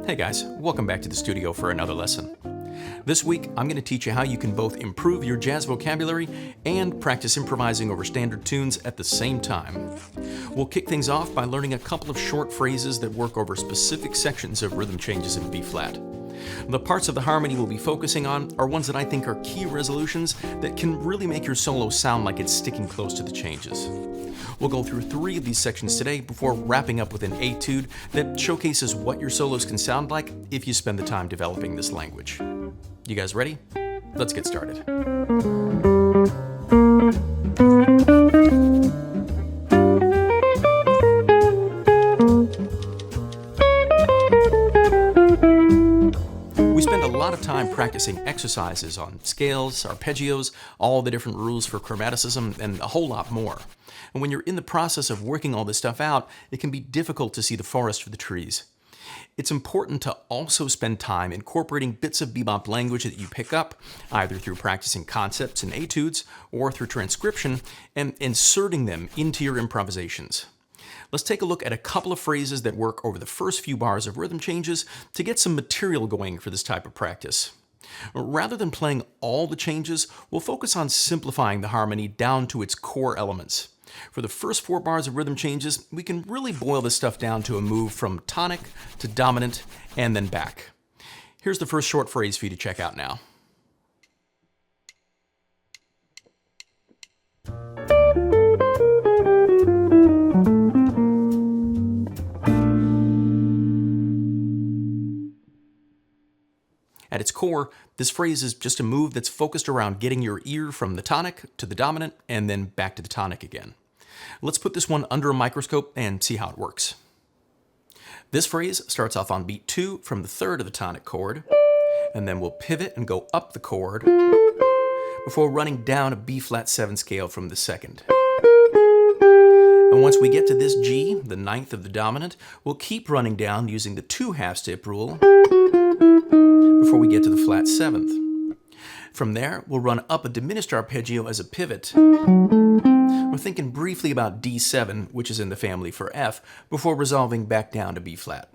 Hey guys, welcome back to the studio for another lesson. This week, I'm going to teach you how you can both improve your jazz vocabulary and practice improvising over standard tunes at the same time. We'll kick things off by learning a couple of short phrases that work over specific sections of rhythm changes in B-flat. The parts of the harmony we'll be focusing on are ones that I think are key resolutions that can really make your solo sound like it's sticking close to the changes. We'll go through 3 of these sections today before wrapping up with an etude that showcases what your solos can sound like if you spend the time developing this language. You guys ready? Let's get started. We spend a lot of time practicing exercises on scales, arpeggios, all the different rules for chromaticism, and a whole lot more. And when you're in the process of working all this stuff out, it can be difficult to see the forest for the trees. It's important to also spend time incorporating bits of bebop language that you pick up, either through practicing concepts and etudes or through transcription, and inserting them into your improvisations. Let's take a look at a couple of phrases that work over the first few bars of rhythm changes to get some material going for this type of practice. Rather than playing all the changes, we'll focus on simplifying the harmony down to its core elements. For the first 4 bars of rhythm changes, we can really boil this stuff down to a move from tonic to dominant and then back. Here's the first short phrase for you to check out now. At its core, this phrase is just a move that's focused around getting your ear from the tonic to the dominant and then back to the tonic again. Let's put this one under a microscope and see how it works. This phrase starts off on beat 2 from the 3rd of the tonic chord, and then we'll pivot and go up the chord before running down a B-flat 7 scale from the 2nd. And once we get to this G, the 9th of the dominant, we'll keep running down using the 2 half-step rule before we get to the flat 7th. From there, we'll run up a diminished arpeggio as a pivot. We're thinking briefly about D7, which is in the family for F, before resolving back down to B-flat.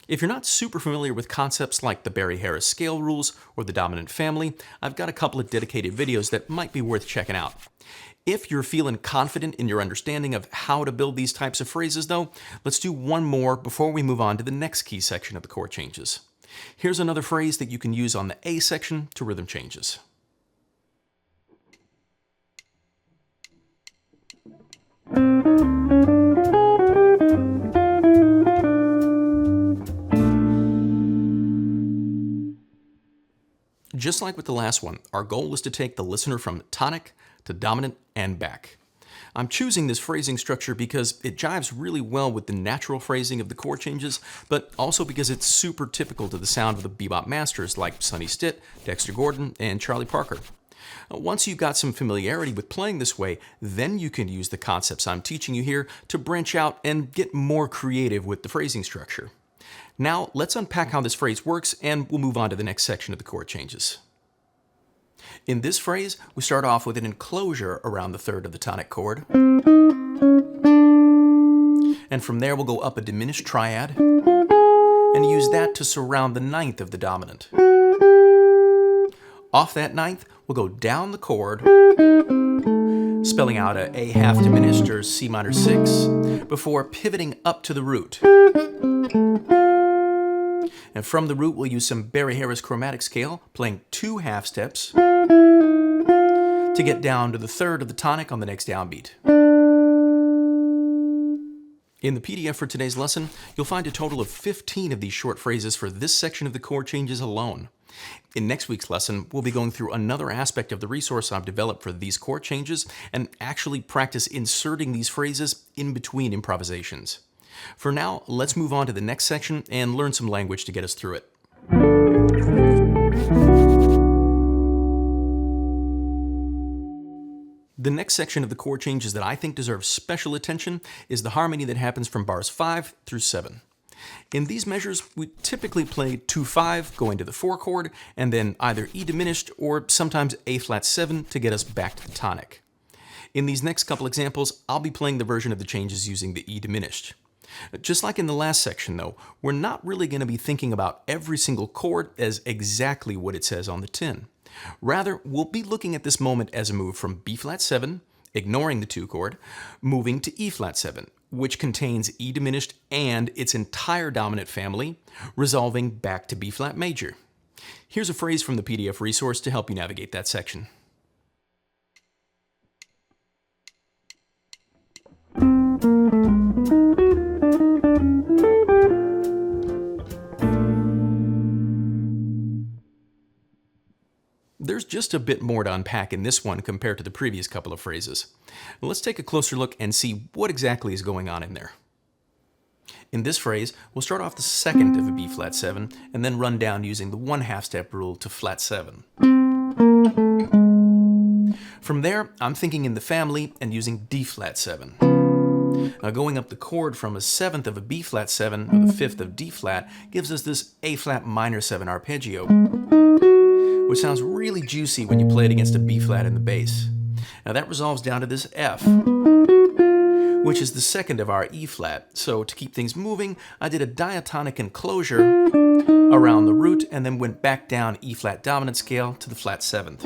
If you're not super familiar with concepts like the Barry-Harris scale rules or the dominant family, I've got a couple of dedicated videos that might be worth checking out. If you're feeling confident in your understanding of how to build these types of phrases, though, let's do one more before we move on to the next key section of the chord changes. Here's another phrase that you can use on the A section to rhythm changes. Just like with the last one, our goal is to take the listener from tonic to dominant and back. I'm choosing this phrasing structure because it jives really well with the natural phrasing of the chord changes, but also because it's super typical to the sound of the bebop masters like Sonny Stitt, Dexter Gordon, and Charlie Parker. Once you've got some familiarity with playing this way, then you can use the concepts I'm teaching you here to branch out and get more creative with the phrasing structure. Now, let's unpack how this phrase works, and we'll move on to the next section of the chord changes. In this phrase, we start off with an enclosure around the 3rd of the tonic chord. And from there, we'll go up a diminished triad and use that to surround the 9th of the dominant. Off that 9th, we'll go down the chord, spelling out a A half diminished or C minor 6, before pivoting up to the root. And from the root, we'll use some Barry-Harris chromatic scale, playing 2 half steps to get down to the 3rd of the tonic on the next downbeat. In the PDF for today's lesson, you'll find a total of 15 of these short phrases for this section of the chord changes alone. In next week's lesson, we'll be going through another aspect of the resource I've developed for these chord changes and actually practice inserting these phrases in between improvisations. For now, let's move on to the next section and learn some language to get us through it. The next section of the chord changes that I think deserves special attention is the harmony that happens from bars 5 through 7. In these measures, we typically play 2-5, go into the 4 chord, and then either E diminished or sometimes A flat 7 to get us back to the tonic. In these next couple examples, I'll be playing the version of the changes using the E diminished. Just like in the last section though, we're not really going to be thinking about every single chord as exactly what it says on the tin. Rather, we'll be looking at this moment as a move from B flat 7, ignoring the 2 chord, moving to E flat 7, which contains E diminished and its entire dominant family, resolving back to B flat major. Here's a phrase from the PDF resource to help you navigate that section. There's just a bit more to unpack in this one compared to the previous couple of phrases. Let's take a closer look and see what exactly is going on in there. In this phrase, we'll start off the second of a B flat 7 and then run down using the 1/2 step rule to flat 7. From there, I'm thinking in the family and using D flat 7. Now going up the chord from a 7th of a B flat 7 or the 5th of D flat gives us this A flat minor 7 arpeggio, which sounds really juicy when you play it against a B flat in the bass. Now that resolves down to this F, which is the second of our E flat. So to keep things moving, I did a diatonic enclosure around the root and then went back down E flat dominant scale to the flat 7th.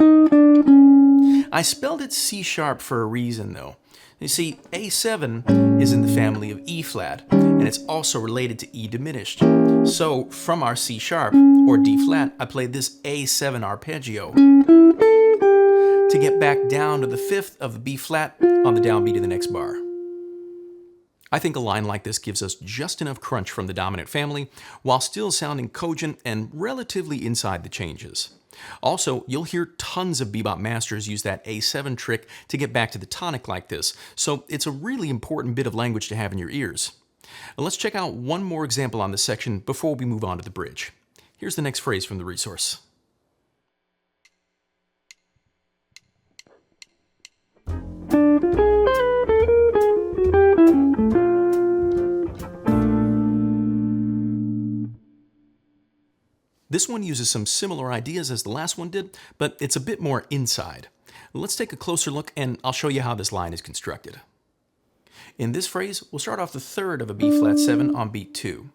I spelled it C sharp for a reason though. You see, A7 is in the family of E flat, and it's also related to E diminished. So from our C sharp, or D flat, I played this A7 arpeggio to get back down to the 5th of the B flat on the downbeat of the next bar. I think a line like this gives us just enough crunch from the dominant family, while still sounding cogent and relatively inside the changes. Also, you'll hear tons of bebop masters use that A7 trick to get back to the tonic like this, so it's a really important bit of language to have in your ears. Now let's check out one more example on this section before we move on to the bridge. Here's the next phrase from the resource. This one uses some similar ideas as the last one did, but it's a bit more inside. Let's take a closer look and I'll show you how this line is constructed. In this phrase, we'll start off the 3rd of a B flat 7 on beat 2.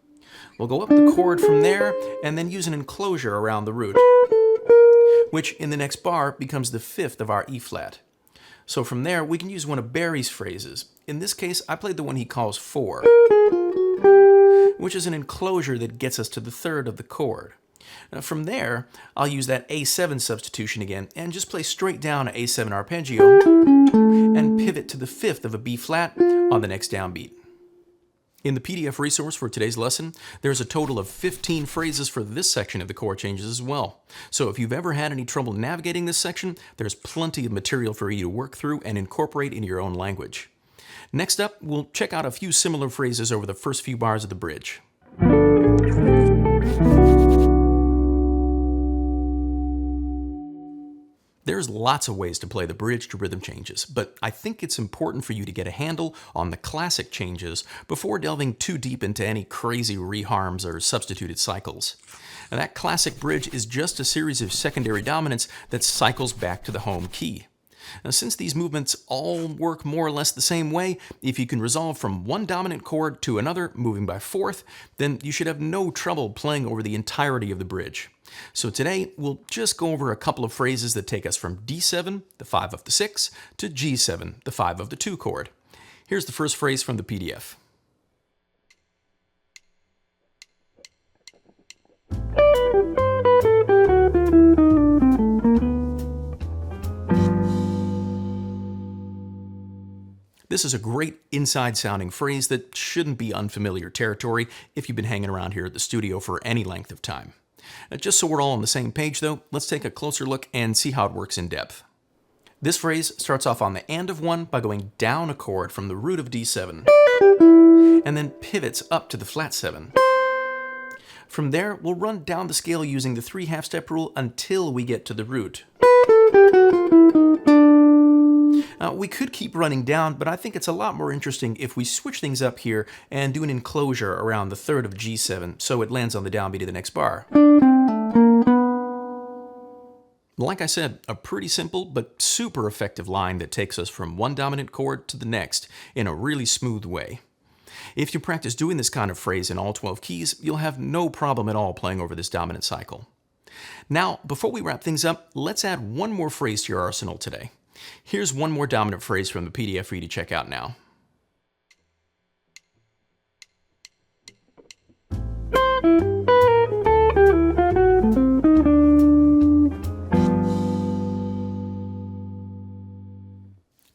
We'll go up the chord from there and then use an enclosure around the root, which in the next bar becomes the 5th of our E flat. So from there, we can use one of Barry's phrases. In this case, I played the one he calls 4, which is an enclosure that gets us to the 3rd of the chord. Now from there, I'll use that A7 substitution again and just play straight down an A7 arpeggio and pivot to the 5th of a B flat on the next downbeat. In the PDF resource for today's lesson, there's a total of 15 phrases for this section of the chord changes as well. So if you've ever had any trouble navigating this section, there's plenty of material for you to work through and incorporate in your own language. Next up, we'll check out a few similar phrases over the first few bars of the bridge. There's lots of ways to play the bridge to rhythm changes, but I think it's important for you to get a handle on the classic changes before delving too deep into any crazy reharms or substituted cycles. Now, that classic bridge is just a series of secondary dominants that cycles back to the home key. Now, since these movements all work more or less the same way, if you can resolve from one dominant chord to another, moving by 4th, then you should have no trouble playing over the entirety of the bridge. So today, we'll just go over a couple of phrases that take us from D7, the 5 of the 6, to G7, the 5 of the 2 chord. Here's the first phrase from the PDF. This is a great inside-sounding phrase that shouldn't be unfamiliar territory if you've been hanging around here at the studio for any length of time. Just so we're all on the same page though, let's take a closer look and see how it works in depth. This phrase starts off on the and of 1 by going down a chord from the root of D7, and then pivots up to the flat 7. From there, we'll run down the scale using the 3/2 step rule until we get to the root. We could keep running down, but I think it's a lot more interesting if we switch things up here and do an enclosure around the 3rd of G7 so it lands on the downbeat of the next bar. Like I said, a pretty simple but super effective line that takes us from one dominant chord to the next in a really smooth way. If you practice doing this kind of phrase in all 12 keys, you'll have no problem at all playing over this dominant cycle. Now, before we wrap things up, let's add one more phrase to your arsenal today. Here's one more dominant phrase from the PDF for you to check out now.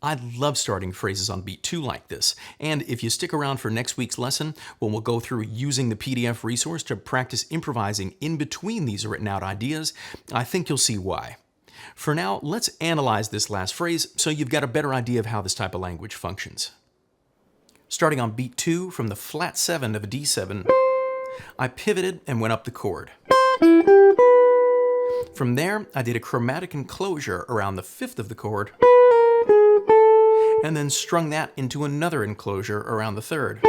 I love starting phrases on beat 2 like this, and if you stick around for next week's lesson, when we'll go through using the PDF resource to practice improvising in between these written out ideas, I think you'll see why. For now, let's analyze this last phrase so you've got a better idea of how this type of language functions. Starting on beat 2 from the flat 7 of a D7, I pivoted and went up the chord. From there, I did a chromatic enclosure around the 5th of the chord, and then strung that into another enclosure around the 3rd.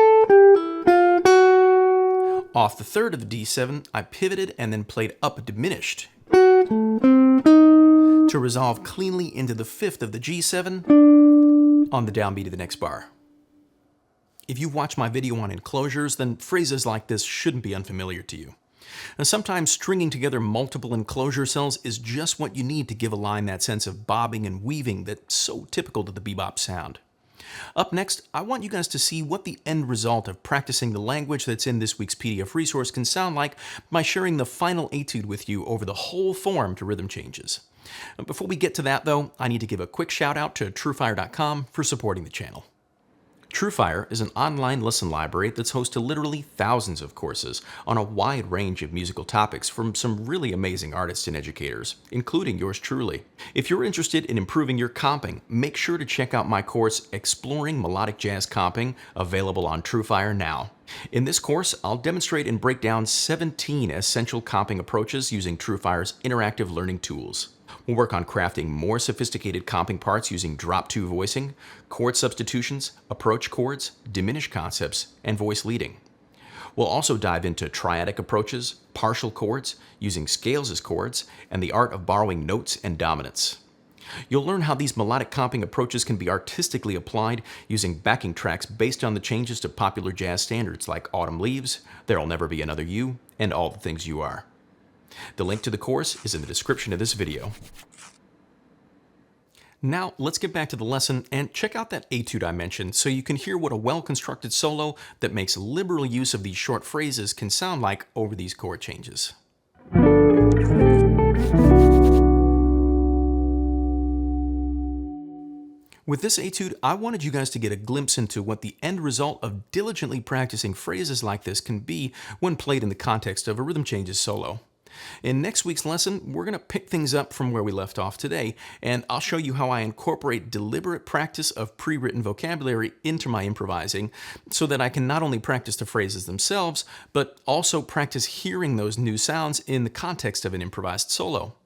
Off the 3rd of the D7, I pivoted and then played up diminished to resolve cleanly into the 5th of the G7 on the downbeat of the next bar. If you've watched my video on enclosures, then phrases like this shouldn't be unfamiliar to you. Now, sometimes stringing together multiple enclosure cells is just what you need to give a line that sense of bobbing and weaving that's so typical to the bebop sound. Up next, I want you guys to see what the end result of practicing the language that's in this week's PDF resource can sound like by sharing the final etude with you over the whole form to rhythm changes. Before we get to that, though, I need to give a quick shout out to TRUEFIRE.com for supporting the channel. TRUEFIRE is an online lesson library that's host to literally thousands of courses on a wide range of musical topics from some really amazing artists and educators, including yours truly. If you're interested in improving your comping, make sure to check out my course, Exploring Melodic Jazz Comping, available on TRUEFIRE now. In this course, I'll demonstrate and break down 17 essential comping approaches using TRUEFIRE's interactive learning tools. We'll work on crafting more sophisticated comping parts using drop-2 voicing, chord substitutions, approach chords, diminished concepts, and voice leading. We'll also dive into triadic approaches, partial chords, using scales as chords, and the art of borrowing notes and dominants. You'll learn how these melodic comping approaches can be artistically applied using backing tracks based on the changes to popular jazz standards like Autumn Leaves, There'll Never Be Another You, and All the Things You Are. The link to the course is in the description of this video. Now, let's get back to the lesson and check out that etude I mentioned so you can hear what a well-constructed solo that makes liberal use of these short phrases can sound like over these chord changes. With this etude, I wanted you guys to get a glimpse into what the end result of diligently practicing phrases like this can be when played in the context of a rhythm changes solo. In next week's lesson, we're going to pick things up from where we left off today, and I'll show you how I incorporate deliberate practice of pre-written vocabulary into my improvising so that I can not only practice the phrases themselves, but also practice hearing those new sounds in the context of an improvised solo.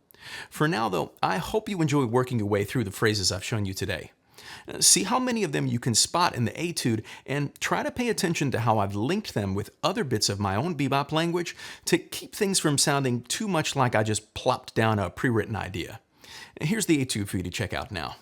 For now, though, I hope you enjoy working your way through the phrases I've shown you today. See how many of them you can spot in the etude and try to pay attention to how I've linked them with other bits of my own bebop language to keep things from sounding too much like I just plopped down a pre-written idea. Here's the etude for you to check out now.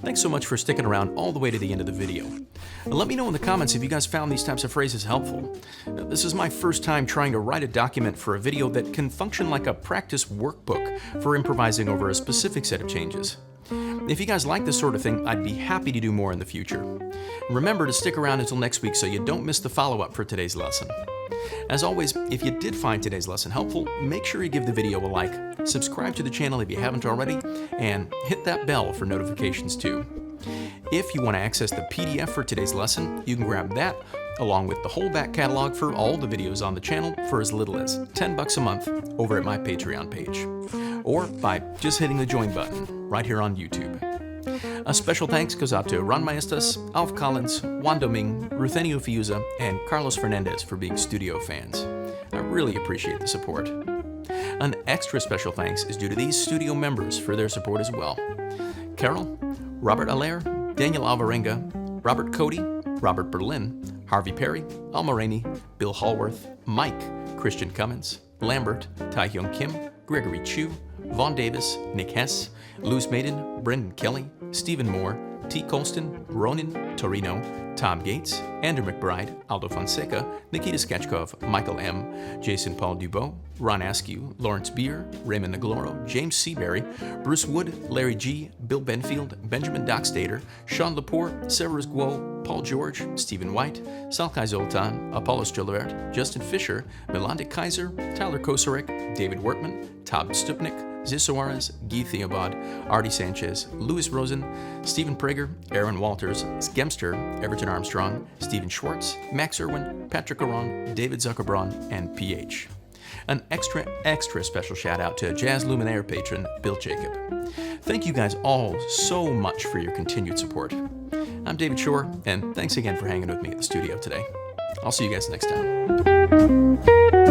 Thanks so much for sticking around all the way to the end of the video. Let me know in the comments if you guys found these types of phrases helpful. This is my first time trying to write a document for a video that can function like a practice workbook for improvising over a specific set of changes. If you guys like this sort of thing, I'd be happy to do more in the future. Remember to stick around until next week so you don't miss the follow-up for today's lesson. As always, if you did find today's lesson helpful, make sure you give the video a like, subscribe to the channel if you haven't already, and hit that bell for notifications too. If you want to access the PDF for today's lesson, you can grab that along with the whole back catalog for all the videos on the channel for as little as $10 a month over at my Patreon page, or by just hitting the join button right here on YouTube. A special thanks goes out to Ron Maestas, Alf Collins, Juan Doming, Ruthenio Fiuza, and Carlos Fernandez for being studio fans. I really appreciate the support. An extra special thanks is due to these studio members for their support as well: Carol, Robert Allaire, Daniel Alvarenga, Robert Cody, Robert Berlin, Harvey Perry, Alma Rainey, Bill Hallworth, Mike, Christian Cummins, Lambert, Tai-Hyung Kim, Gregory Chu, Vaughn Davis, Nick Hess, Louis Maiden, Brendan Kelly, Stephen Moore, T. Colston, Ronan Torino, Tom Gates, Andrew McBride, Aldo Fonseca, Nikita Sketchkov, Michael M., Jason Paul Dubois, Ron Askew, Lawrence Beer, Raymond Nagloro, James Seabury, Bruce Wood, Larry G., Bill Benfield, Benjamin Dockstader, Sean Lepore, Severus Guo, Paul George, Stephen White, Salkai Zoltan, Apollos Gilbert, Justin Fisher, Melanda Kaiser, Tyler Kosarek, David Wortman, Todd Stupnik, Ziz Suarez, Guy Theobald, Artie Sanchez, Louis Rosen, Stephen Prager, Aaron Walters, Skemster, Everton Armstrong, Stephen Schwartz, Max Irwin, Patrick Aron, David Zuckerbraun, and PH. An extra special shout out to Jazz Luminaire patron Bill Jacob. Thank you guys all so much for your continued support. I'm David Shore, and thanks again for hanging with me at the studio today. I'll see you guys next time.